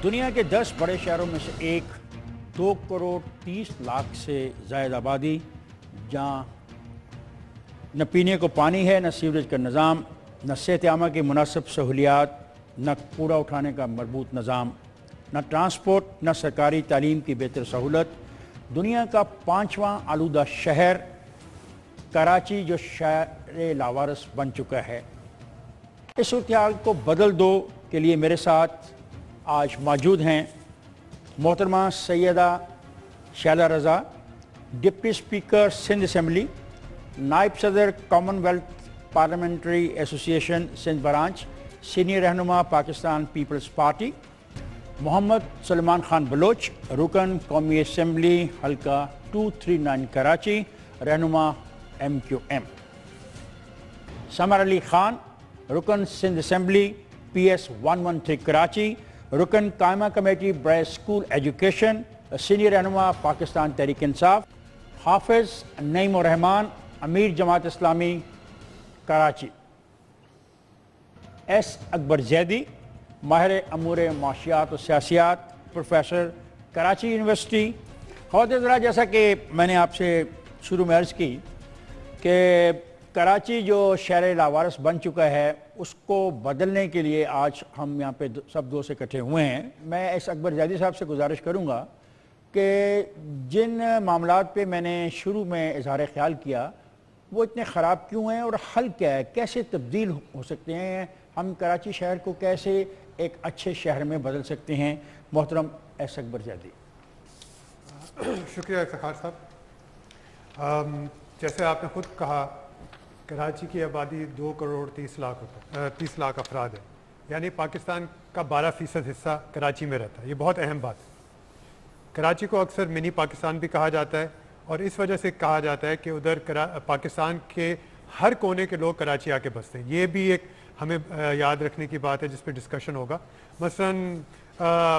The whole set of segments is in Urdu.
دنیا کے 10 بڑے شہروں میں سے ایک 2 کروڑ 30 لاکھ سے زائد آبادی، جہاں نہ پینے کو پانی ہے، نہ سیوریج کا نظام، نہ صحت عامہ کی مناسب سہولیات، نہ کوڑا اٹھانے کا مربوط نظام، نہ ٹرانسپورٹ، نہ سرکاری تعلیم کی بہتر سہولت۔ دنیا کا 5واں آلودہ شہر کراچی جو شہر لاوارث بن چکا ہے۔ اس صورتحال کو بدل دو کے لیے میرے ساتھ آج موجود ہیں محترمہ سیدہ شیلہ رضا، ڈپٹی اسپیکر سندھ اسمبلی، نائب صدر کامن ویلتھ پارلیمنٹری ایسوسی ایشن سندھ برانچ، سینئر رہنما پاکستان پیپلز پارٹی، محمد سلمان خان بلوچ، رکن قومی اسمبلی حلقہ 239 کراچی، رہنما MQM، سمر علی خان، رکن سندھ اسمبلی PS 113 کراچی، رکن قائمہ کمیٹی برائے اسکول ایجوکیشن، سینئر رہنما پاکستان تحریک انصاف، حافظ نعیم الرحمان، امیر جماعت اسلامی کراچی، ایس اکبر زیدی، ماہر امور معاشیات و سیاسیات، پروفیسر کراچی یونیورسٹی۔ خواتین ذرا، جیسا کہ میں نے آپ سے شروع میں عرض کی کہ کراچی جو شہر لاوارث بن چکا ہے، اس کو بدلنے کے لیے آج ہم یہاں پہ سب دوست اکٹھے ہوئے ہیں۔ میں ایس اکبر زیدی صاحب سے گزارش کروں گا کہ جن معاملات پہ میں نے شروع میں اظہار خیال کیا وہ اتنے خراب کیوں ہیں اور حل کیا ہے، کیسے تبدیل ہو سکتے ہیں، ہم کراچی شہر کو کیسے ایک اچھے شہر میں بدل سکتے ہیں۔ محترم ایس اکبر زیدی۔ شکریہ افتخار صاحب۔ جیسے آپ نے خود کہا، کراچی کی آبادی 2 کروڑ 30 لاکھ افراد ہے، یعنی پاکستان کا 12% حصہ کراچی میں رہتا ہے۔ یہ بہت اہم بات ہے۔ کراچی کو اکثر منی پاکستان بھی کہا جاتا ہے، اور اس وجہ سے کہا جاتا ہے کہ ادھر پاکستان کے ہر کونے کے لوگ کراچی آ کے بستے ہیں۔ یہ بھی ایک ہمیں یاد رکھنے کی بات ہے جس پہ ڈسکشن ہوگا۔ مثلاً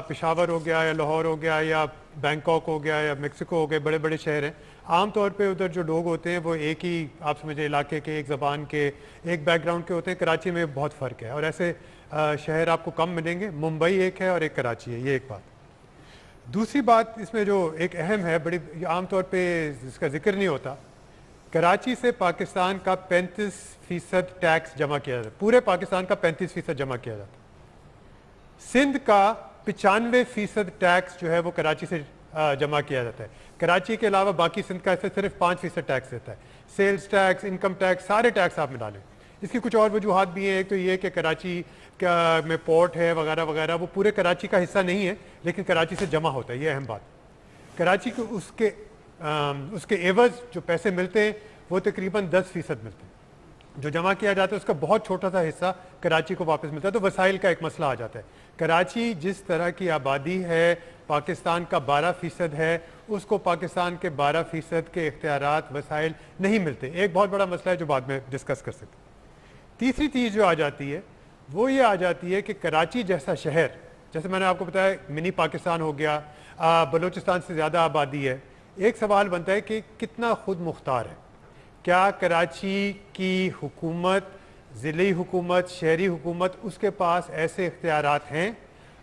پشاور ہو گیا یا لاہور ہو گیا یا بینکاک ہو گیا یا میکسیکو ہو گئے، بڑے بڑے شہر ہیں۔ عام طور پہ ادھر جو لوگ ہوتے ہیں وہ ایک ہی، آپ سمجھے، علاقے کے، ایک زبان کے، ایک بیک گراؤنڈ کے ہوتے ہیں۔ کراچی میں بہت فرق ہے، اور ایسے شہر آپ کو کم ملیں گے۔ ممبئی ایک ہے اور ایک کراچی ہے، یہ ایک بات۔ دوسری بات اس میں جو ایک اہم ہے، بڑی عام طور پہ اس کا ذکر نہیں ہوتا، کراچی سے پاکستان کا 35% ٹیکس جمع کیا جاتا ہے۔ پورے پاکستان کا 35% جمع کیا جاتا ہے۔ سندھ کا 95% ٹیکس جو ہے وہ کراچی سے جمع کیا جاتا ہے۔ کراچی کے علاوہ باقی سندھ کا ایسے صرف 5% ٹیکس دیتا ہے۔ سیلز ٹیکس، انکم ٹیکس، سارے ٹیکس آپ ملا لیں۔ اس کی کچھ اور وجوہات بھی ہیں۔ ایک تو یہ کہ کراچی میں پورٹ ہے وغیرہ وغیرہ، وہ پورے کراچی کا حصہ نہیں ہے لیکن کراچی سے جمع ہوتا ہے، یہ اہم بات۔ کراچی کو اس کے عوض جو پیسے ملتے ہیں وہ تقریباً 10% ملتے ہیں۔ جو جمع کیا جاتا ہے اس کا بہت چھوٹا سا حصہ کراچی کو واپس ملتا ہے، تو وسائل کا ایک مسئلہ آ جاتا ہے۔ کراچی جس طرح کی آبادی ہے، پاکستان کا 12% ہے، اس کو پاکستان کے 12% کے اختیارات، وسائل نہیں ملتے۔ ایک بہت بڑا مسئلہ ہے جو بعد میں ڈسکس کر سکتے ہیں۔ تیسری چیز جو آ جاتی ہے وہ یہ آ جاتی ہے کہ کراچی جیسا شہر، جیسے میں نے آپ کو بتایا منی پاکستان ہو گیا، بلوچستان سے زیادہ آبادی ہے۔ ایک سوال بنتا ہے کہ کتنا خود مختار ہے؟ کیا کراچی کی حکومت، ضلعی حکومت، شہری حکومت، اس کے پاس ایسے اختیارات ہیں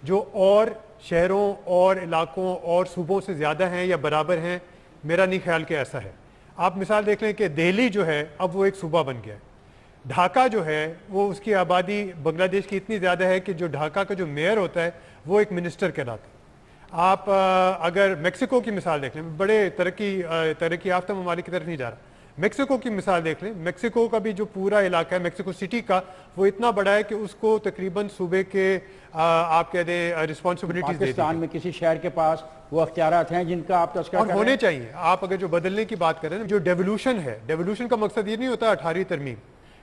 جو اور شہروں اور علاقوں اور صوبوں سے زیادہ ہیں یا برابر ہیں؟ میرا نہیں خیال کہ ایسا ہے۔ آپ مثال دیکھ لیں کہ دہلی جو ہے اب وہ ایک صوبہ بن گیا ہے۔ ڈھاکہ جو ہے وہ، اس کی آبادی بنگلہ دیش کی اتنی زیادہ ہے کہ جو ڈھاکہ کا جو میئر ہوتا ہے وہ ایک منسٹر کہلاتا ہے۔ آپ اگر میکسیکو کی مثال دیکھ لیں، بڑے ترقی یافتہ ممالک کی طرف نہیں جا رہا، میکسیکو کی مثال دیکھ لیں، میکسیکو کا بھی جو پورا علاقہ ہے میکسیکو سٹی کا، وہ اتنا بڑا ہے کہ اس کو تقریباً صوبے کے آپ کہہ دیں رسپانسبلٹیز دے دی۔ پاکستان میں کسی شہر کے پاس وہ اختیارات ہیں جن کا آپ تذکرہ کر رہے ہیں، اور ہونے چاہیے۔ آپ اگر جو بدلنے کی بات کریں، جو ڈیولوشن ہے، ڈیولوشن کا مقصد یہ نہیں ہوتا 18ویں ترمیم۔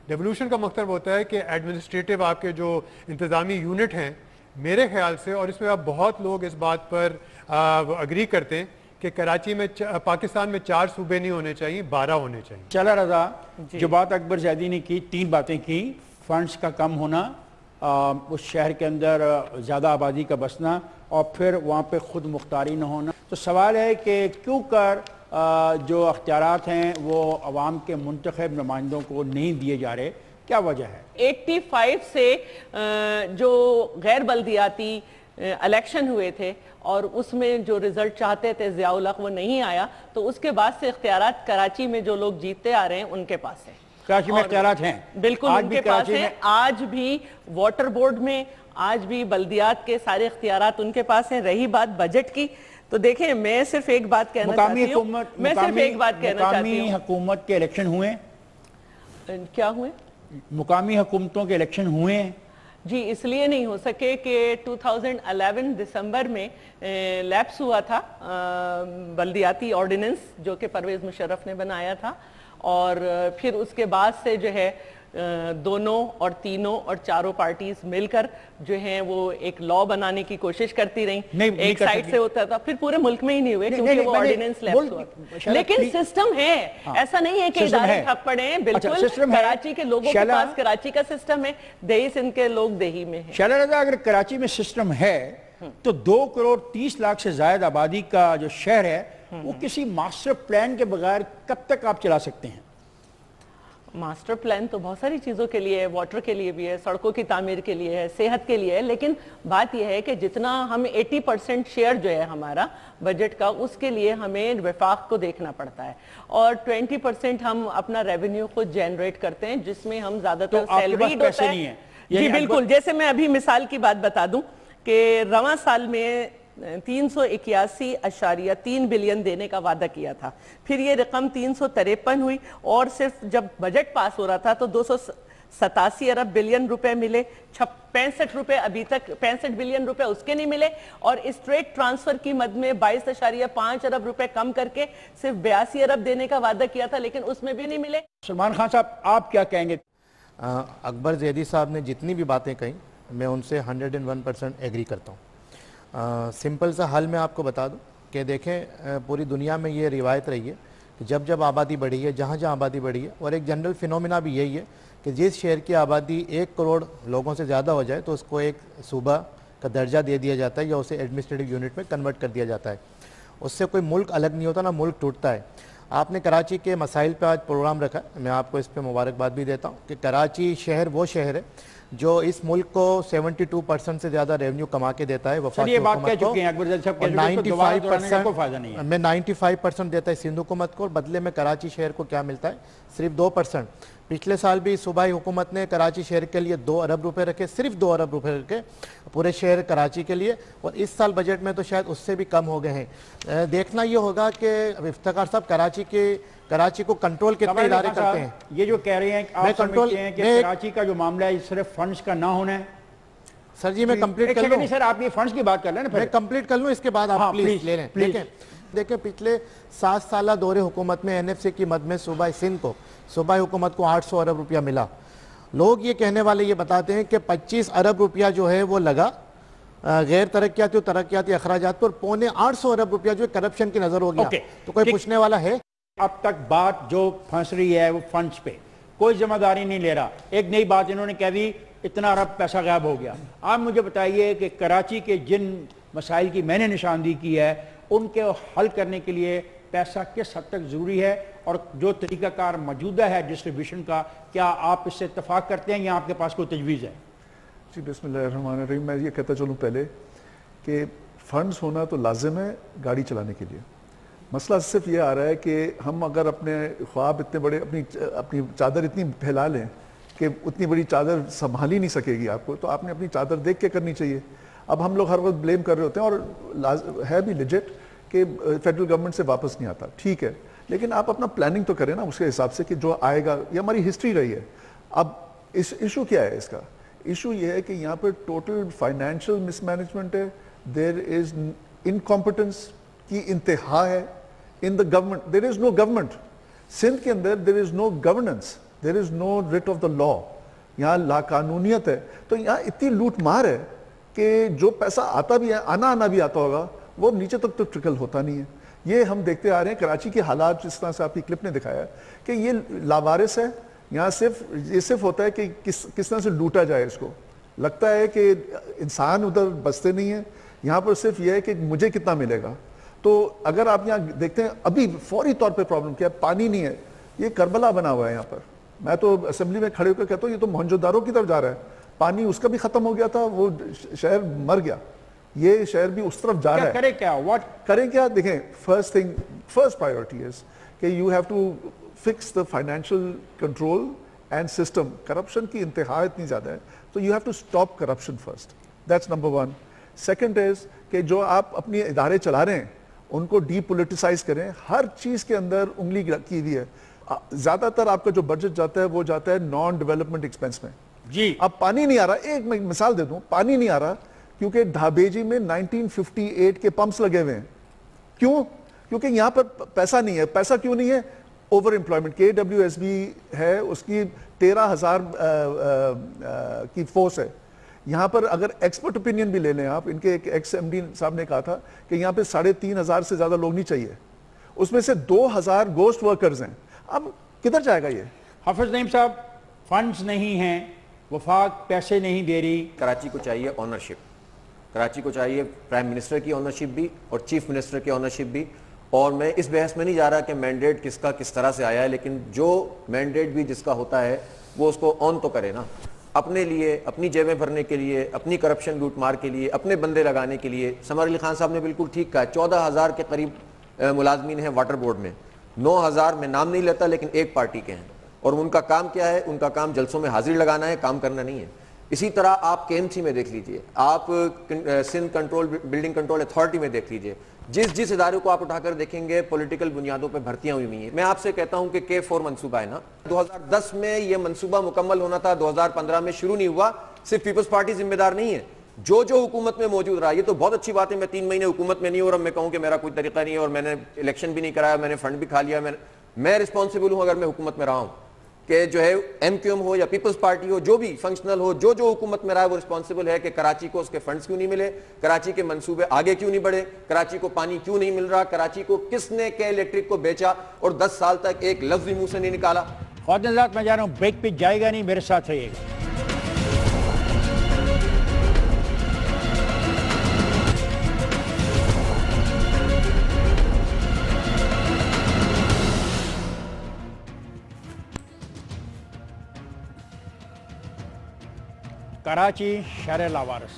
ڈیولوشن کا مقصد ہوتا ہے کہ ایڈمنسٹریٹو آپ کے جو انتظامی یونٹ ہیں، میرے خیال سے، اور اس میں اب بہت لوگ اس بات پر اگری کرتے ہیں کہ کراچی میں، پاکستان میں 4 صوبے نہیں ہونے چاہیے، 12 ہونے چاہیے۔ شیلہ رضا، جو بات اکبر زیدی نے کی، 3 باتیں کی: فنڈز کا کم ہونا، اس شہر کے اندر زیادہ آبادی کا بسنا، اور پھر وہاں پہ خود مختاری نہ ہونا۔ تو سوال ہے کہ کیوں کر جو اختیارات ہیں وہ عوام کے منتخب نمائندوں کو نہیں دیے جا رہے؟ کیا وجہ ہے؟ 85 سے جو غیر بلدیاتی الیکشن ہوئے تھے اور اس میں جو رزلٹ چاہتے تھے ضیاء الحق وہ نہیں آیا، تو اس کے بعد سے اختیارات کراچی میں جو لوگ جیتتے آ رہے ہیں ان کے پاس ہیں، کراچی میں اختیارات ہیں بالکل ان کے پاس ہیں، آج بھی واٹر بورڈ میں، آج بھی بلدیات کے سارے اختیارات ان کے پاس ہیں۔ رہی بات بجٹ کی تو دیکھیں میں صرف ایک بات کہنا چاہتی ہوں، مقامی حکومت کے الیکشن ہوئے، کیا ہوئے؟ مقامی حکومتوں کے الیکشن ہوئے ہیں جی، اس لیے نہیں ہو سکے کہ 2011 دسمبر میں لیپس ہوا تھا بلدیاتی آرڈیننس جو کہ پرویز مشرف نے بنایا تھا، اور پھر اس کے بعد سے جو ہے دونوں اور تینوں اور چاروں پارٹیز مل کر جو ہیں وہ ایک لا بنانے کی کوشش کرتی رہیں، ایک سائٹ سے ہوتا تھا، پھر پورے ملک میں ہی نہیں ہوئے کیونکہ وہ آرڈیننس لیپس ہوا، لیکن سسٹم ہے، ایسا نہیں ہے کہ ادارے ٹھپ پڑے ہیں، بالکل کراچی کے لوگوں کے پاس کراچی کا سسٹم ہے، دیہی سندھ کے لوگ دیہی میں ہیں۔ شعلہ رضا، اگر کراچی میں سسٹم ہے تو 2 کروڑ 30 لاکھ سے زائد آبادی کا جو شہر ہے وہ کسی ماسٹر پلان کے بغیر کب تک آپ چلا سکتے ہیں؟ ماسٹر پلان تو بہت ساری چیزوں کے لیے ہے، واٹر کے لیے بھی ہے، سڑکوں کی تعمیر کے لیے ہے، صحت کے لیے ہے، لیکن بات یہ ہے کہ جتنا ہم 80% شیئر جو ہے ہمارا بجٹ کا، اس کے لیے ہمیں وفاق کو دیکھنا پڑتا ہے، اور 20% ہم اپنا ریونیو خود جنریٹ کرتے ہیں جس میں ہم زیادہ تر سیلریڈ ہوتا ہے۔ جی بالکل، جیسے میں ابھی مثال کی بات بتا دوں کہ رواں سال میں 381.3 بلین دینے کا وعدہ کیا تھا، پھر یہ رقم 353 ہوئی، اور صرف جب بجٹ پاس ہو رہا تھا تو 287 ارب بلین روپے ملے، 65 روپے ابھی تک 65 بلین روپے اس کے نہیں ملے، اور اسٹریٹ ٹرانسفر کی مد میں 22.5 ارب روپے کم کر کے صرف 82 ارب دینے کا وعدہ کیا تھا، لیکن اس میں بھی نہیں ملے۔ سلمان خان صاحب، آپ کیا کہیں گے؟ اکبر زیدی صاحب نے جتنی بھی باتیں کہیں میں ان سے 101% ایگری کرتا ہوں۔ سمپل سا حل میں آپ کو بتا دوں کہ دیکھیں پوری دنیا میں یہ روایت رہی ہے کہ جب جب آبادی بڑھی ہے، جہاں جہاں آبادی بڑھی ہے، اور ایک جنرل فینومینا بھی یہی ہے کہ جس شہر کی آبادی 1 کروڑ لوگوں سے زیادہ ہو جائے تو اس کو ایک صوبہ کا درجہ دے دیا جاتا ہے یا اسے ایڈمنسٹریٹو یونٹ میں کنورٹ کر دیا جاتا ہے۔ اس سے کوئی ملک الگ نہیں ہوتا، نہ ملک ٹوٹتا ہے۔ آپ نے کراچی کے مسائل پہ آج پروگرام رکھا ہے، میں آپ کو اس پہ مبارکباد بھی دیتا ہوں کہ کراچی شہر وہ شہر ہے جو اس ملک کو 72% سے زیادہ ریونیو کما کے دیتا ہے وفاقی حکومت کو، اور 95% دیتا ہے سندھ حکومت کو، اور بدلے میں کراچی شہر کو کیا ملتا ہے؟ صرف 2%۔ پچھلے سال بھی صوبائی حکومت نے کراچی شہر کے لیے 2 ارب روپے رکھے، صرف 2 ارب روپے رکھے پورے شہر کراچی کے لیے، اور اس سال بجٹ میں تو شاید اس سے بھی کم ہو گئے ہیں۔ دیکھنا یہ ہوگا کہ افتخار صاحب کراچی کو کنٹرول کتنے ادارے کرتے ہیں۔ یہ جو کہہ رہے ہیں کہ آپ سمجھتے ہیں کہ کراچی کا جو معاملہ ہے صرف فنڈز کا نہ ہونا ہے؟ سر جی میں کمپلیٹ کر لوں، سر آپ یہ فنڈز کی بات کر لیں نا، میں کمپلیٹ کر لوں، اس کے بعد آپ پلیز لے لیں۔ دیکھیں پچھلے 7 سالہ دور حکومت میں NFC کی مد میں صوبہ سندھ کو، صوبائی حکومت کو 800 ارب روپیہ ملا۔ لوگ یہ کہنے والے یہ بتاتے ہیں کہ 25 ارب روپیہ جو ہے وہ لگا غیر ترقیاتی و ترقیاتی اخراجات پر، 850 ارب روپیہ جو کرپشن کی نظر ہو گیا، تو کوئی پوچھنے والا ہے؟ اب تک بات جو پھنس رہی ہے وہ فنڈز پہ، کوئی ذمہ داری نہیں لے رہا۔ ایک نئی بات انہوں نے کہہ دی، اتنا ارب پیسہ غائب ہو گیا۔ آپ مجھے بتائیے کہ کراچی کے جن مسائل کی میں نے نشاندہی کی ہے ان کے حل کرنے کے لیے پیسہ کس حد تک ضروری ہے، اور جو طریقہ کار موجودہ ہے ڈسٹریبیوشن کا، کیا آپ اس سے اتفاق کرتے ہیں یا آپ کے پاس کوئی تجویز ہے؟ جی بسم اللہ الرحمن الرحیم۔ میں یہ کہتا چلوں پہلے کہ فنڈز ہونا تو لازم ہے گاڑی چلانے کے لیے۔ مسئلہ صرف یہ آ رہا ہے کہ ہم اگر اپنے خواب اتنے بڑے، اپنی چادر اتنی پھیلا لیں کہ اتنی بڑی چادر سنبھال ہی نہیں سکے گی آپ کو، تو آپ نے اپنی چادر دیکھ کے کرنی چاہیے۔ اب ہم لوگ ہر وقت بلیم کر رہے ہوتے ہیں، اور ہے بھی لیجٹ کہ فیڈرل گورنمنٹ سے واپس نہیں آتا، ٹھیک ہے، لیکن آپ اپنا پلاننگ تو کریں نا اس کے حساب سے کہ جو آئے گا، یہ ہماری ہسٹری رہی ہے۔ اب اس ایشو کیا ہے؟ اس کا ایشو یہ ہے کہ یہاں پر ٹوٹل فائنینشیل مس مینجمنٹ ہے، دیر از انکمپٹنس کی انتہا ہے in the government. There is no government. Sindh کے اندر there is no governance. There is no writ of the law. یہاں لا قانونیت ہے، تو یہاں اتنی لوٹ مار ہے کہ جو پیسہ آتا بھی ہے، آنا بھی آتا ہوگا، وہ نیچے تک تو ٹرکل ہوتا نہیں ہے۔ یہ ہم دیکھتے آ رہے ہیں کراچی کے حالات، جس طرح سے آپ کی کلپ نے دکھایا کہ یہ لاوارث ہے۔ یہاں صرف ہوتا ہے کہ کس طرح سے لوٹا جائے۔ اس کو لگتا ہے کہ انسان ادھر بستے نہیں ہیں، یہاں پر صرف یہ ہے کہ مجھے کتنا ملے گا۔ تو اگر آپ یہاں دیکھتے ہیں ابھی فوری طور پہ پرابلم کیا ہے، پانی نہیں ہے، یہ کربلا بنا ہوا ہے یہاں پر۔ میں تو اسمبلی میں کھڑے ہو کر کہتا ہوں یہ تو موہنجو دارو کی طرف جا رہا ہے، پانی اس کا بھی ختم ہو گیا تھا، وہ شہر مر گیا، یہ شہر بھی اس طرف جا رہا ہے. کرے کیا واٹ کریں کیا؟ دیکھیں فرسٹ پرائیورٹی از کہ you have to fix the financial control and system. Corruption کی انتہا اتنی زیادہ ہے تو you have to stop corruption first. That's number one. Second is کہ جو آپ اپنی ادارے چلا رہے ہیں ان کو ڈی پولیٹیسائز کریں. ہر چیز کے اندر انگلی کی ہوئی ہے. زیادہ تر آپ کا جو بجٹ جاتا ہے وہ جاتا ہے نان ڈیولپمنٹ ایکسپینس میں. جی اب پانی نہیں آ رہا. ایک میں مثال دے دوں, پانی نہیں آ رہا کیونکہ ڈھابیجی میں 1958 کے پمپس لگے ہوئے ہیں. کیوں؟ کیونکہ یہاں پر پیسہ نہیں ہے. پیسہ کیوں نہیں ہے؟ Over employment. KWSB ہے, اس کی 13,000 کی فورس ہے. یہاں پر اگر ایکسپرٹ اوپینین بھی لے لیں آپ, ان کے ایک ایکس MD صاحب نے کہا تھا کہ یہاں پہ 3,500 سے زیادہ لوگ نہیں چاہیے. اس میں سے 2,000 گوسٹ ورکرز ہیں. اب کدھر جائے گا یہ؟ حافظ نعیم صاحب, فنڈز نہیں ہیں, وفاق پیسے نہیں دے رہی. کراچی کو چاہیے آنرشپ. کراچی کو چاہیے پرائم منسٹر کی آنرشپ بھی اور چیف منسٹر کی آنرشپ بھی. اور میں اس بحث میں نہیں جا رہا کہ مینڈیٹ کس کا کس طرح سے آیا ہے, لیکن جو مینڈیٹ بھی جس کا ہوتا ہے وہ اس کو آن تو کرے نا, اپنے لیے, اپنی جیبیں بھرنے کے لیے, اپنی کرپشن لوٹ مار کے لیے, اپنے بندے لگانے کے لیے. سمر علی خان صاحب نے بالکل ٹھیک کہا, 14,000 کے قریب ملازمین ہیں واٹر بورڈ میں. 9,000 میں نام نہیں لیتا لیکن ایک پارٹی کے ہیں, اور ان کا کام کیا ہے؟ ان کا کام جلسوں میں حاضری لگانا ہے, کام کرنا نہیں ہے. اسی طرح آپ KMC میں دیکھ لیجئے, آپ سندھ بلڈنگ کنٹرول اتھارٹی میں دیکھ لیجئے, جس ادارے کو آپ اٹھا کر دیکھیں گے پولیٹیکل بنیادوں پہ بھرتیاں ہوئی ہیں. میں آپ سے کہتا ہوں کہ K4 منصوبہ ہے نا, 2010 میں یہ منصوبہ مکمل ہونا تھا, 2015 میں شروع نہیں ہوا. صرف پیپلز پارٹی ذمہ دار نہیں ہے, جو حکومت میں موجود رہا. یہ تو بہت اچھی بات ہے, میں 3 مہینے حکومت میں نہیں ہوں اور میں کہوں کہ میرا کوئی طریقہ نہیں ہے اور میں نے الیکشن بھی نہیں کرایا, میں نے فنڈ بھی کھا لیا. میں رسپانسبل ہوں اگر میں حکومت میں رہا ہوں, کہ جو ہے MQM ہو یا پیپلز پارٹی ہو, جو بھی فنکشنل ہو, جو حکومت میں رہا ہے وہ رسپانسبل ہے کہ کراچی کو اس کے فنڈز کیوں نہیں ملے, کراچی کے منصوبے آگے کیوں نہیں بڑھے, کراچی کو پانی کیوں نہیں مل رہا, کراچی کو کس نے کے الیکٹرک کو بیچا اور 10 سال تک ایک لفظ بھی منہ سے نہیں نکالا. خواتین حضرات, میں جا رہا ہوں بریک پہ, جائے گا نہیں, میرے ساتھ رہیے گا. کراچی شہر لاوارث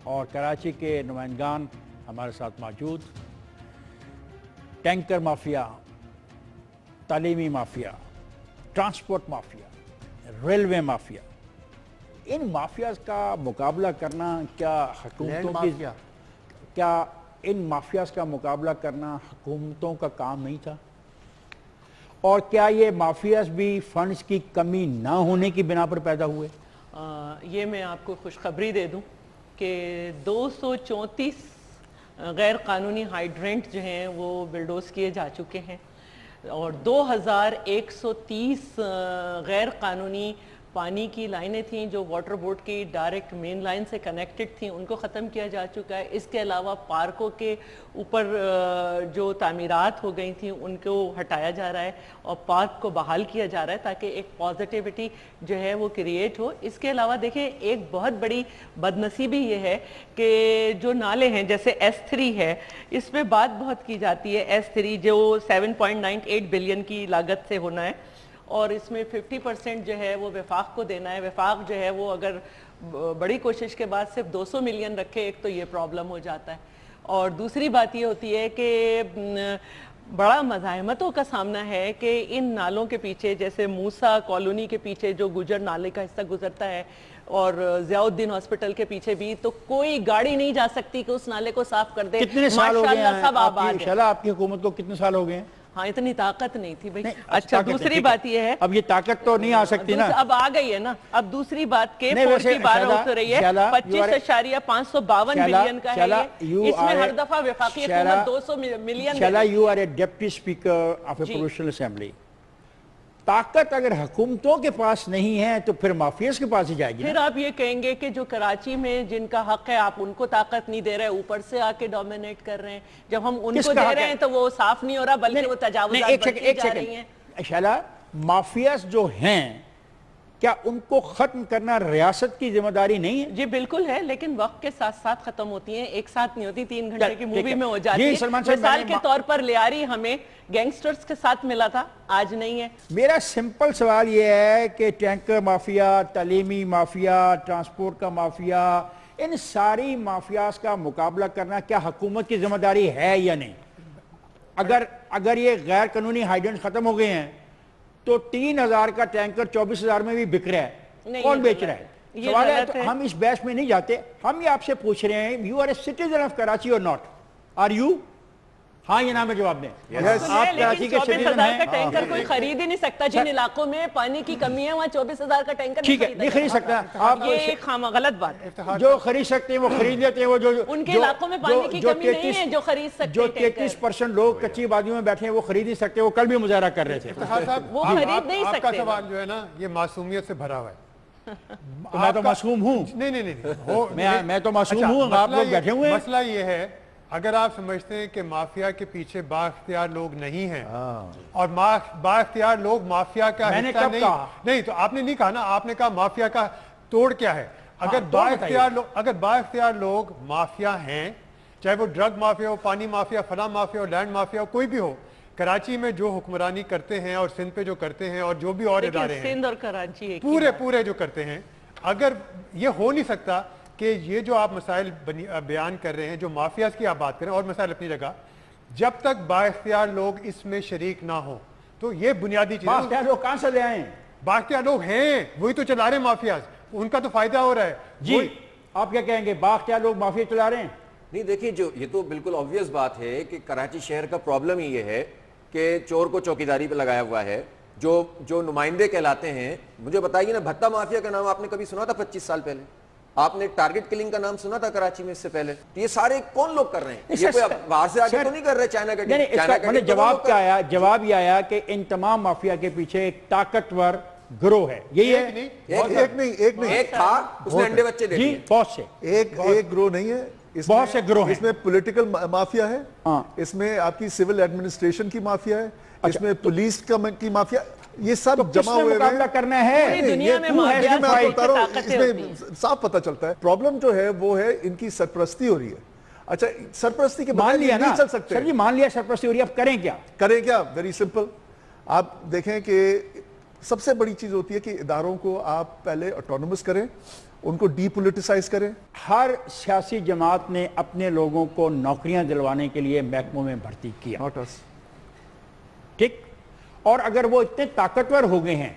اور کراچی کے نمائندگان ہمارے ساتھ موجود. ٹینکر مافیا, تعلیمی mafia, transport mafia, railway mafia, ان مافیاز کا مقابلہ کرنا کیا حکومتوں کی, کیا ان مافیاز کا مقابلہ کرنا حکومتوں کا کام نہیں تھا؟ اور کیا یہ مافیاز بھی فنڈز کی کمی نہ ہونے کی بنا پر پیدا ہوئے؟ یہ میں آپ کو خوشخبری دے دوں کہ 234 غیر قانونی ہائیڈرنٹ جو ہیں وہ بلڈوز کیے جا چکے ہیں, اور 2130 غیر قانونی پانی کی لائنیں تھیں جو واٹر بورڈ کی ڈائریکٹ مین لائن سے کنیکٹڈ تھیں, ان کو ختم کیا جا چکا ہے. اس کے علاوہ پارکوں کے اوپر جو تعمیرات ہو گئی تھیں ان کو ہٹایا جا رہا ہے اور پارک کو بحال کیا جا رہا ہے تاکہ ایک پازیٹیوٹی جو ہے وہ کریٹ ہو. اس کے علاوہ دیکھیں ایک بہت بڑی بدنصیبی یہ ہے کہ جو نالے ہیں جیسے S3 ہے, اس پہ بات بہت کی جاتی ہے. S3 جو 7.98 بلین کی لاگت سے ہونا ہے اور اس میں 50% جو ہے وہ وفاق کو دینا ہے. وفاق جو ہے وہ اگر بڑی کوشش کے بعد صرف 200 ملین رکھے ایک تو یہ پرابلم ہو جاتا ہے, اور دوسری بات یہ ہوتی ہے کہ بڑا مزاحمتوں کا سامنا ہے کہ ان نالوں کے پیچھے, جیسے موسیٰ کالونی کے پیچھے جو گجر نالے کا حصہ گزرتا ہے اور ضیاء الدین ہاسپٹل کے پیچھے بھی, تو کوئی گاڑی نہیں جا سکتی کہ اس نالے کو صاف کر دے. کتنے سال ہو گئے ہیں سب آباد ہے. آپ کی حکومت کو کتنے سال ہو گئے ہیں؟ ہاں اتنی طاقت نہیں تھی بھائی. اچھا دوسری بات یہ ہے, اب یہ طاقت تو نہیں آ سکتی نا, اب آ گئی ہے نا. اب دوسری بات کہ پورٹ کی بار ہو رہی ہے 25.552 بلین کا ہے یہ, اس میں ہر دفعہ وفاقی حکومت 200 million. Sheila, you are a deputy speaker of a provincial assembly. طاقت اگر حکومتوں کے پاس نہیں ہے تو پھر مافیاز کے پاس ہی جائے گی. پھر آپ یہ کہیں گے کہ جو کراچی میں جن کا حق ہے آپ ان کو طاقت نہیں دے رہے, اوپر سے آ کے ڈومینیٹ کر رہے ہیں. جب ہم ان کو دے رہے ہیں تو وہ صاف نہیں ہو رہا بلکہ وہ تجاوزات بڑھتی جا رہی ہیں. شیلا, مافیاز جو ہیں کیا ان کو ختم کرنا ریاست کی ذمہ داری نہیں ہے؟ جی بالکل ہے, لیکن وقت کے ساتھ ساتھ ختم ہوتی ہیں, ایک ساتھ نہیں ہوتی. 3 گھنٹے کی مووی میں ہو جاتی ہے. مثال کے طور پر لیاری ہمیں گینگسٹرز کے ساتھ ملا تھا, آج نہیں ہے. میرا سمپل سوال یہ ہے کہ ٹینکر مافیا, تعلیمی مافیا, ٹرانسپورٹ کا مافیا, ان ساری مافیاز کا مقابلہ کرنا کیا حکومت کی ذمہ داری ہے یا نہیں؟ اگر یہ غیر قانونی ہائیڈرنٹ ختم ہو گئے ہیں تو 3000 کا ٹینکر 24,000 میں بھی بک رہا ہے، کون بیچ رہا ہے؟ سوال ہے تو ہم اس بحث میں نہیں جاتے، ہم یہ آپ سے پوچھ رہے ہیں you are a citizen of Karachi اور ناٹ، آر یو؟ ہاں یا نہ میں جواب دیں۔ آپ کراچی کے سٹیزن ہیں، 24,000 کا ٹینکر کوئی خرید ہی نہیں سکتا، جن علاقوں میں پانی کی کمی ہے وہاں 24,000 کا ٹینکر نہیں خرید سکتا۔ آپ یہ غلط بات ہے، جو خرید سکتے ہیں وہ خرید لیتے ہیں، وہ جو ان کے علاقوں میں پانی کی کمی نہیں ہے جو خرید سکتے ہیں، جو 33% لوگ کچی وادیوں میں بیٹھے ہیں وہ خرید نہیں سکتے، وہ کل بھی مظاہرہ کر رہے تھے، وہ خرید نہیں سکتے۔ آپ کا سوال جو ہے نا یہ معصومیت سے بھرا ہوا ہے۔ میں تو معصوم ہوں، نہیں میں تو معصوم ہوں، آپ لوگ بیٹھے ہوئے ہیں۔ مسئلہ یہ ہے اگر آپ سمجھتے ہیں کہ مافیا کے پیچھے با اختیار لوگ نہیں ہیں اور با اختیار لوگ مافیا کا حصہ نہیں، تو آپ نے نہیں کہا نا، آپ نے کہا مافیا کا توڑ کیا ہے۔ اگر با اختیار لوگ مافیا ہیں، چاہے وہ ڈرگ مافیا ہو، پانی مافیا، فلاں مافیا ہو، لینڈ مافیا ہو، کوئی بھی ہو، کراچی میں جو حکمرانی کرتے ہیں اور سندھ پہ جو کرتے ہیں اور جو بھی اور ادارے ہیں سندھ اور کراچی پورے جو کرتے ہیں، اگر یہ ہو نہیں سکتا کہ یہ جو آپ مسائل بیان کر رہے ہیں، جو مافیاز کی آپ بات کریں اور مسائل اپنی جگہ، جب تک با اختیار لوگ اس میں شریک نہ ہوں تو یہ بنیادی چیز ہے۔ با اختیار لوگ کہاں سے لے آئے ہیں؟ با اختیار لوگ ہیں، وہی تو چلا رہے ہیں مافیاز، ان کا تو فائدہ ہو رہا ہے۔ جی آپ کیا کہیں گے، با اختیار لوگ مافیا چلا رہے ہیں؟ نہیں دیکھیں، جو یہ تو بالکل آبویس بات ہے کہ کراچی شہر کا پرابلم ہی یہ ہے کہ چور کو چوکیداری پہ لگایا ہوا ہے، جو نمائندے کہلاتے ہیں۔ مجھے بتائیے نا، بھتہ مافیا کا نام آپ نے کبھی سنا تھا 25 سال پہلے؟ آپ نے ٹارگٹ کلنگ کا نام سنا تھا کراچی میں اس سے پہلے؟ یہ سارے کون لوگ کر رہے ہیں؟ یہ کوئی باہر سے آگے تو نہیں کر رہے چائنا کا؟ جواب کیا آیا؟ جواب یہ آیا کہ ان تمام مافیا کے پیچھے ایک طاقتور گروہ ہے، یہی ہے؟ ایک تھا، اس نے انڈے بچے دے دیے۔ بہت سے، ایک گروہ نہیں ہے، بہت سے گروہ ہیں۔ اس میں پولیٹیکل مافیا ہے، اس میں آپ کی سول ایڈمنسٹریشن کی مافیا ہے، اس میں پولیس کی مافیا، یہ سب جمع ہوئے مقابلہ کرنا ہے۔ اس میں صاف پتہ چلتا ہے پرابلم جو ہے وہ ہے ان کی سرپرستی ہو رہی ہے۔ اچھا سرپرستی کے مان لیا نہیں چل سکتے، سر جی مان لیا سرپرستی ہو رہی ہے، اب کریں کیا؟ ویری سمپل، آپ دیکھیں کہ سب سے بڑی چیز ہوتی ہے کہ اداروں کو آپ پہلے آٹونومس کریں، ان کو ڈی پولیٹیسائز کریں۔ ہر سیاسی جماعت نے اپنے لوگوں کو نوکریاں دلوانے کے لیے محکموں میں بھرتی کیا، ٹھیک؟ اور اگر وہ اتنے طاقتور ہو گئے ہیں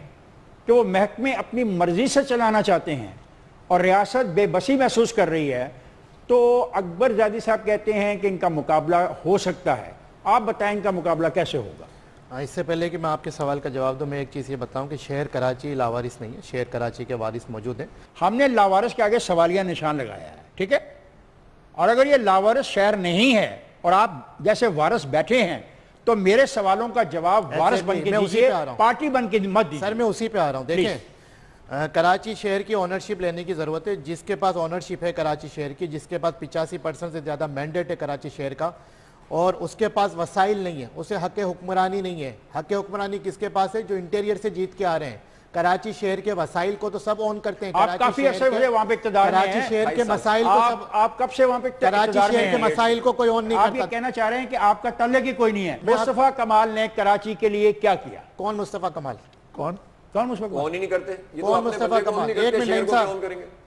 کہ وہ محکمے اپنی مرضی سے چلانا چاہتے ہیں اور ریاست بے بسی محسوس کر رہی ہے، تو اکبر زیادی صاحب کہتے ہیں کہ ان کا مقابلہ ہو سکتا ہے۔ آپ بتائیں ان کا مقابلہ کیسے ہوگا؟ اس سے پہلے کہ میں آپ کے سوال کا جواب دوں، میں ایک چیز یہ بتاؤں کہ شہر کراچی لاوارث نہیں ہے، شہر کراچی کے وارث موجود ہیں۔ ہم نے لاوارث کے آگے سوالیہ نشان لگایا ہے، ٹھیک ہے؟ اور اگر یہ لاوارث شہر نہیں ہے اور آپ جیسے وارث بیٹھے ہیں تو میرے سوالوں کا جواب وارث بن کے دیجئے، پارٹی بن کے مت دیجئے۔ سر میں اسی پہ آ رہا ہوں، دیکھیں کراچی شہر کی اونرشپ لینے کی ضرورت ہے۔ جس کے پاس اونرشپ ہے کراچی شہر کی، جس کے پاس 85% سے زیادہ مینڈیٹ ہے کراچی شہر کا، اور اس کے پاس وسائل نہیں ہے، اسے حق حکمرانی نہیں ہے۔ حق حکمرانی کس کے پاس ہے؟ جو انٹیریئر سے جیت کے آ رہے ہیں۔ کراچی شہر کے وسائل کو تو سب اون کرتے ہیں، آپ کافی عرصے ہوئے وہاں پہ اقتدار میں ہیں، کراچی شہر کے مسائل کو سب، آپ کب سے وہاں پہ کراچی شہر کے مسائل کو کوئی اون نہیں آپ یہ کرتا۔ کہنا چاہ رہے ہیں کہ آپ کا تعلق ہی کوئی نہیں ہے۔ مصطفیٰ کمال نے کراچی کے لیے کیا کیا؟ کون مصطفیٰ کمال؟ کون مصطفیٰ کمال؟ کون ہی نہیں کرتے، کون مصطفیٰ کمال؟ ایک منٹ صاحب،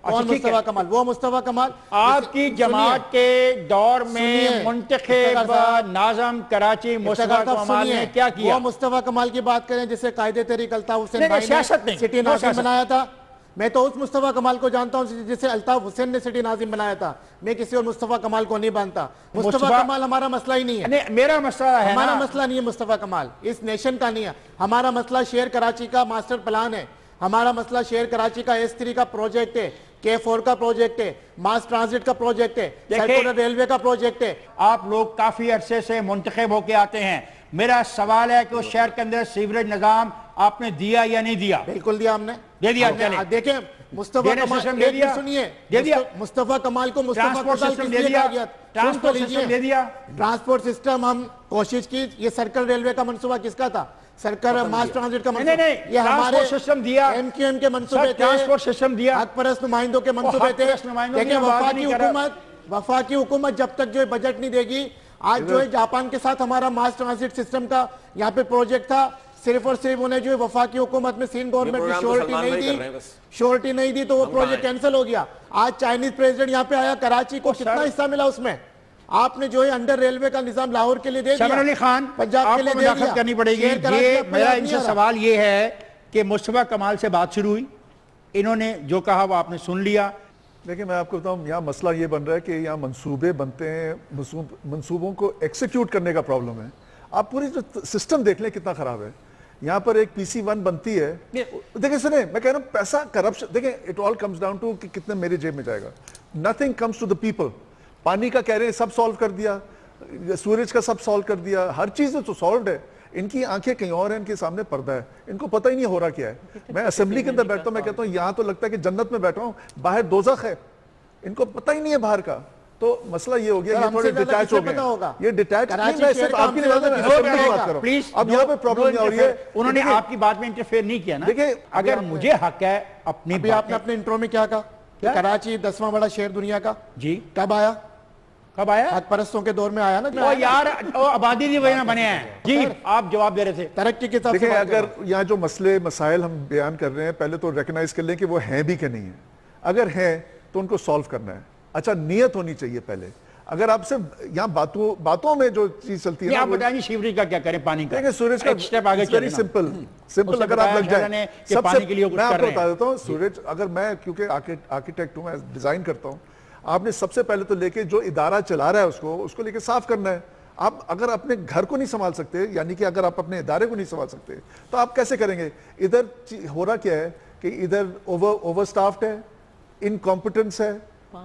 کون مصطفیٰ کمال؟ وہ مصطفیٰ کمال آپ کی جماعت کے دور میں منتخب ناظم کراچی مصطفیٰ کمال نے کیا کیا؟ وہ مصطفیٰ کمال کی بات کریں جسے قائد تحریک الطاف حسین بھائی سیاست نے سٹی ناظم بنایا تھا۔ میں تو اس مصطفیٰ کمال کو جانتا ہوں جسے الطاف حسین نے سٹی ناظم بنایا تھا، میں کسی اور مصطفیٰ کمال کو نہیں بانتا۔ مصطفیٰ کمال ہمارا مسئلہ ہی نہیں ہے، میرا مسئلہ ہے، ہمارا مسئلہ نہیں ہے مصطفیٰ کمال، اس نیشن کا نہیں ہے۔ ہمارا مسئلہ شہر کراچی کا ماسٹر پلان ہے، ہمارا مسئلہ شہر کراچی کا S3 کا پروجیکٹ ہے، K4 کا پروجیکٹ ہے، ماس ٹرانزٹ کا پروجیکٹ ہے، سرکولر ریلوے کا پروجیکٹ ہے۔ آپ لوگ کافی عرصے سے منتخب ہو کے آتے ہیں، میرا سوال ہے کہ اس شہر کے اندر سیوریج نظام آپ نے دیا یا نہیں دیا؟ بالکل دیا ہم نے، دے دیا۔ دیکھیں مصطفیٰ کمال سنیے، مصطفیٰ کمال کو مصطفیٰ کمال کس لیے کہا گیا؟ ٹرانسپورٹ سسٹم ہم کوشش کی، یہ سرکل ریلوے کا منصوبہ کس کا تھا؟ سرکل ماس ٹرانزٹ کا منصوبہ، یہ ہمارے سسٹم دیا، MQM کے منصوبے تھے، ٹرانسپورٹ سسٹم دیا، حق پرست نمائندوں کے منصوبے تھے۔ دیکھیں وفاقی حکومت جب تک جو ہے بجٹ نہیں دے گی، آج جو ہے جاپان کے ساتھ ہمارا ماس ٹرانزٹ سسٹم کا یہاں پہ پروجیکٹ تھا، صرف اور صرف انہیں جو وفاقی حکومت میں سندھ گورنمنٹ نے شیورٹی نہیں دی تو وہ پروجیکٹ کینسل ہو گیا. آج چائنیز پریزیڈنٹ یہاں پہ آیا, کراچی کو کتنا حصہ ملا اس میں؟ آپ نے جو ہے انڈر ریلوے کا نظام لاہور کے لیے دے دیا, شمر علی خان پنجاب کے لیے دے دیا. مداخلت کرنی پڑے گی. یہ میرا ان سے سوال یہ ہے کہ مصطفیٰ کمال سے بات شروع ہوئی, انہوں نے جو کہا وہ آپ نے سن لیا. دیکھیں میں آپ کو بتاؤں, یہاں مسئلہ یہ بن رہا ہے کہ یہاں منصوبے بنتے ہیں, منصوبوں کو ایکسیکیوٹ کرنے کا پرابلم ہے. آپ پوری جو سسٹم دیکھ لیں کتنا خراب ہے. یہاں پر ایک PC1 بنتی ہے, دیکھیں سنیں میں کہہ رہا ہوں پیسہ کرپشن, دیکھیں it all comes down to کہ کتنے میرے جیب میں جائے گا. Nothing comes to the people. پانی کا کہہ رہے ہیں سب سالو کر دیا, سورج کا سب سالو کر دیا, ہر چیز تو سالوڈ ہے. ان کی آنکھیں کہیں اور ہیں, ان کے سامنے پردہ ہے, ان کو پتہ ہی نہیں ہو رہا کیا ہے. میں اسمبلی کے اندر بیٹھتا ہوں, میں کہتا ہوں یہاں تو لگتا ہے کہ جنت میں بیٹھا ہوں, باہر دوزخ ہے. ان کو پتہ ہی نہیں ہے باہر کا. تو مسئلہ یہ ہو گیا, یہ تھوڑے ڈیٹیچ ہو گئے. یہ ڈیٹیچ نہیں, میں صرف آپ کی بات کر رہا ہوں. اب یہاں پہ پرابلم کیا ہو رہی ہے, انہوں نے آپ کی بات میں انٹرفیئر نہیں کیا نا. دیکھیں اگر مجھے حق ہے اپنی, ابھی آپ نے اپنے انٹرو میں کیا کہا کہ کراچی 10واں بڑا شہر دنیا کا, جی کب آیا؟ کب آیا؟ حق پرستوں کے دور میں آیا نا. وہ یار آبادی دی وجہ بنے ہیں. جی آپ جواب دے رہے تھے. ترقی کے ساتھ دیکھیں اگر یہاں جو مسئلے مسائل ہم بیان کر رہے ہیں, پہلے تو ریکنائز کر لیں کہ وہ ہیں بھی کہ نہیں ہیں. اگر ہیں تو ان کو سالو کرنا ہے. اچھا نیت ہونی چاہیے پہلے. اگر آپ سے یہاں باتوں میں جو چیز چلتی ہے, آپ بتائیں جی سیوریج کا کیا کریں, پانی کا. دیکھیں سورج کا ویری سمپل اگر آپ لگ جائیں. سب سے میں آپ کو بتا دیتا ہوں, سورج اگر میں کیونکہ آرکیٹیکٹ ہوں, میں ڈیزائن کرتا ہوں, آپ نے سب سے پہلے تو لے کے جو ادارہ چلا رہا ہے اس کو لے کے صاف کرنا ہے. آپ اگر اپنے گھر کو نہیں سنبھال سکتے, یعنی کہ اگر آپ اپنے ادارے کو نہیں سنبھال سکتے, تو آپ کیسے کریں گے؟ ادھر ہو رہا کیا ہے کہ ادھر اوور سٹافڈ ہے, انکمپٹنس ہے,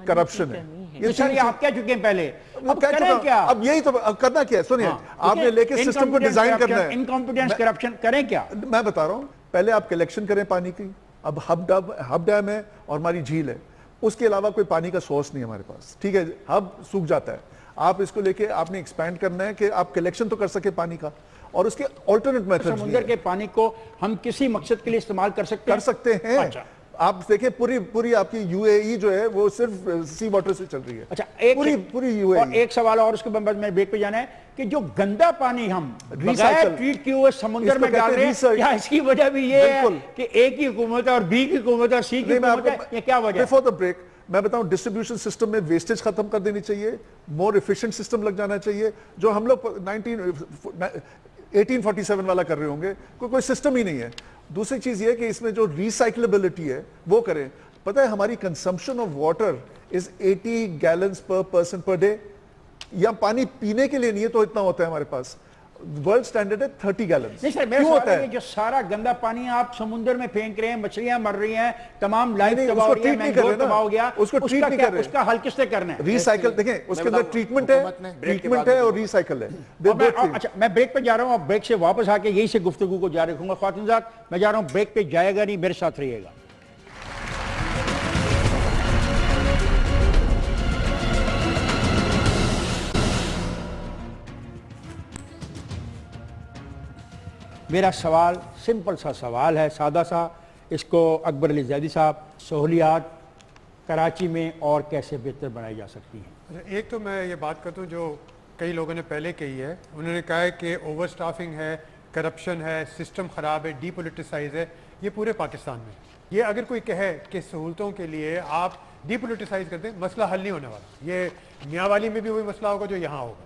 کرپشن ہے. یہ آپ کہہ چکے ہیں پہلے, اب کریں کیا؟ اب یہی تو کرنا کیا ہے, سنیے آپ نے لے کے سسٹم کو ڈیزائن کرنا ہے. انکمپٹنس کرپشن کریں کیا؟ میں بتا رہا ہوں, پہلے آپ کلیکشن کریں پانی کی. اب ہب ڈیم ہے اور ہماری جھیل ہے, اس کے علاوہ کوئی پانی کا سورس نہیں ہمارے پاس. ٹھیک ہے, ہب سوکھ جاتا ہے, آپ اس کو لے کے آپ نے ایکسپینڈ کرنا ہے کہ آپ کلیکشن تو کر سکے پانی کا, اور اس کے آلٹرنیٹ میتھڈ. سمندر کے پانی کو ہم کسی مقصد کے لیے استعمال کر سکتے ہیں. آپ دیکھیں پوری آپ کی UAE جو ہے وہ صرف سی واٹر سے چل رہی ہے. اچھا پوری UAE. اور ایک سوال اور اس کے بعد میں بریک پہ جانا ہے کہ جو گندا پانی ہم بغیر ٹریٹ کیے ہوئے سمندر میں ڈال رہے ہیں, کیا اس کی وجہ بھی یہ ہے کہ A کی حکومت ہے اور B کی حکومت ہے اور C کی حکومت ہے, یہ کیا وجہ ہے؟ بیفور دا بریک میں بتاؤں, ڈسٹریبیوشن سسٹم میں ویسٹیج ختم کر دینی چاہیے, مور ایفیشنٹ سسٹم لگ جانا چاہیے. جو ہم لوگ 1847 والا کر رہے ہوں گے, کوئی سسٹم ہی نہیں ہے. دوسری چیز یہ کہ اس میں جو ریسائکلبلٹی ہے وہ کریں. پتہ ہے ہماری consumption of water is 80 gallons per person per day. یا پانی پینے کے لیے نہیں ہے تو اتنا ہوتا ہے ہمارے پاس. ورلڈ سٹینڈرڈ ہے 30 گیلنز. نہیں سر, میرا سوال ہے کہ جو سارا گندا پانی آپ سمندر میں پھینک رہے ہیں, مچھلیاں مر رہی ہیں, تمام لائف تباہ ہو رہی ہے, مینگروو تباہ ہو گیا, اس کو ٹریٹ نہیں کر رہے. اس کا حل کس سے کرنا ہے؟ ریسائکل. دیکھیں اس کے اندر ٹریٹمنٹ ہے اور ریسائکل ہے. اچھا میں بریک پہ جا رہا ہوں, اور بریک سے واپس آ کے یہی سے گفتگو کو جاری رکھوں گا. خواتین ذات میں جا رہا ہوں بریک پہ, جائے گا نہیں, میرے ساتھ رہیے گا. میرا سوال سمپل سا سوال ہے, سادہ سا. اس کو اکبر علی زیدی صاحب, سہولیات کراچی میں اور کیسے بہتر بنائی جا سکتی ہیں؟ ایک تو میں یہ بات کرتا ہوں جو کئی لوگوں نے پہلے کہی ہے, انہوں نے کہا ہے کہ اوور سٹافنگ ہے, کرپشن ہے, سسٹم خراب ہے, ڈی پولیٹیسائز ہے. یہ پورے پاکستان میں یہ اگر کوئی کہے کہ سہولتوں کے لیے آپ ڈی پولیٹیسائز کر دیں, مسئلہ حل نہیں ہونے والا. یہ میاں والی میں بھی وہی مسئلہ ہوگا جو یہاں ہوگا.